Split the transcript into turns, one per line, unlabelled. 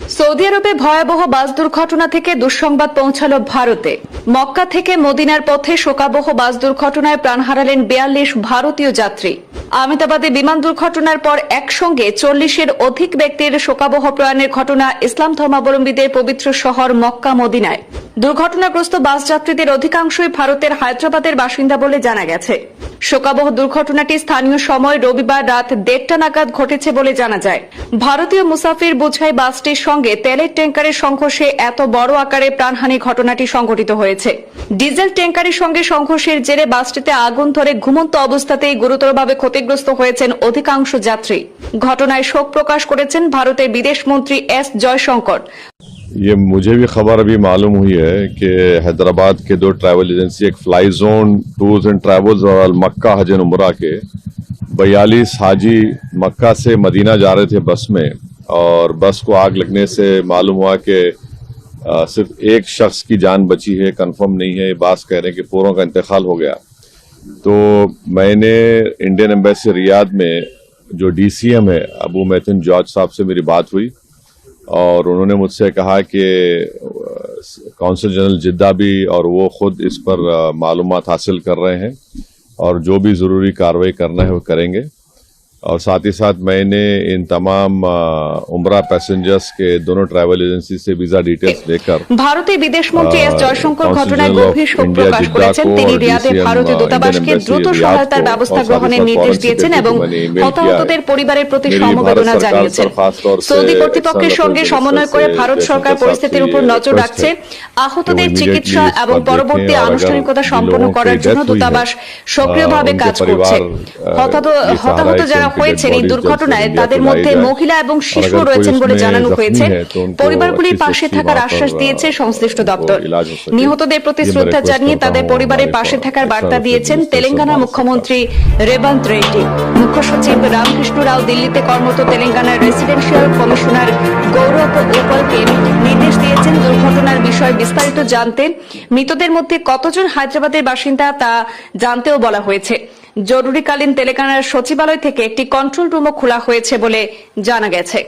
Saudi আরবে ভয়াবহ বাস দুর্ঘটনা থেকে দুঃসংবাদ পৌঁছালো ভারতে। মক্কা থেকে মদিনার পথে শোকাবহ বাস দুর্ঘটনায় প্রাণ হারালেন 42 ভারতীয় যাত্রী। আহমেদাবাদে বিমান দুর্ঘটনার পর একসঙ্গে 40-এর অধিক ব্যক্তির শোকাবহ প্রয়াণের ঘটনা ইসলাম ধর্মাবলম্বীদের পবিত্র শহর মক্কা মদিনায়। দুর্ঘটনাগ্রস্ত বাস যাত্রীদের অধিকাংশই ভারতের হায়দ্রাবাদের বাসিন্দা বলে জানা গেছে। শোকাবহ দুর্ঘটনাটি স্থানীয় সময় রবিবার রাত 1:30 নাগাদ ঘটেছে বলে জানা যায়। ভারতীয় মুসাফির বোঝাই বাসটির সঙ্গে তেলের ট্যাঙ্কারের সংঘর্ষে এত বড় আকারে প্রাণহানি ঘটনাটি সংঘটিত হয়েছে। ডিজেল ট্যাঙ্কারের সঙ্গে সংঘর্ষের জেরে বাসটিতে আগুন ধরে ঘুমন্ত অবস্থাতেই গুরুতরভাবে ক্ষতিগ্রস্ত হয়েছেন অধিকাংশ যাত্রী। ঘটনায় শোক প্রকাশ করেছেন ভারতের বিদেশ মন্ত্রী এস জয়শঙ্কর।
ये मुझे भी खबर अभी मालूम हुई है कि हैदराबाद के 2 ट्रैवल एजेंसी, एक fly zone tours and travels और मक्का हज एंड उमरा के 42 हाजी मक्का से मदीना जा रहे थे बस में, और बस को आग लगने से मालूम हुआ कि सिर्फ एक शख्स की जान बची है, कंफर्म नहीं है। बास कह रहे हैं कि पूरों का इंतकाल हो गया। तो मैंने इंडियन एम्बेसी रियाद में जो DCM है अबू मैथिन जॉर्ज साहब से मेरी बात हुई, और उन्होंने मुझसे कहा कि कौंसल जनरल जिद्दा भी और वो खुद इस पर मालूमात हासिल कर रहे हैं, और जो भी ज़रूरी कार्रवाई करना है वो करेंगे। और साथ ही साथ मैंने इन तमाम उमरा पैसेंजर्स के दोनों ट्रैवल एजेंसी से वीजा डिटेल्स लेकर
ভারতের বিদেশ মন্ত্রী এস জয়শঙ্কর ঘটনায় গভীর শোক প্রকাশ করেছেন। তিনি রিয়াদে ভারতীয় দূতাবাসকে দ্রুত সহায়তার ব্যবস্থা গ্রহণের নির্দেশ দিয়েছেন এবং হতাহতদের পরিবারের প্রতি সমবেদনা জানিয়েছেন। সৌদি কর্তৃপক্ষের সঙ্গে সমন্বয় করে ভারত সরকার পরিস্থিতির উপর নজর রাখছে। আহতদের চিকিৎসা এবং পরবর্তী আনুষ্ঠানিকতা সম্পন্ন করার জন্য দূতাবাস সক্রিয়ভাবে কাজ করছে। হতাহত যারা হয়েছেন এই দুর্ঘটনায় তাদের মধ্যে মহিলা এবং শিশু রয়েছেন বলে জানানো হয়েছে। পরিবারগুলির পাশে থাকার আশ্বাস দিয়েছে সংশ্লিষ্ট দপ্তর। নিহতদের প্রতি শ্রদ্ধা জানিয়ে তাদের পরিবারের পাশে থাকার বার্তা দিয়েছেন তেলেঙ্গানার মুখ্যমন্ত্রী রেবন্ত রেড্ডি। মুখ্য সচিব রামকৃষ্ণ রাও দিল্লিতে কর্মরত তেলেঙ্গানার রেসিডেন্সিয়াল কমিশনার গৌরব উপলকে নির্দেশ দিয়েছেন দুর্ঘটনার বিষয়ে বিস্তারিত জানতে। মৃতদের মধ্যে কতজন হায়দ্রাবাদের বাসিন্দা তা জানতেও বলা হয়েছে। জরুরিকালীন তেলেঙ্গানার সচিবালয় থেকে একটি কন্ট্রোল রুমও খোলা হয়েছে বলে জানা গেছে।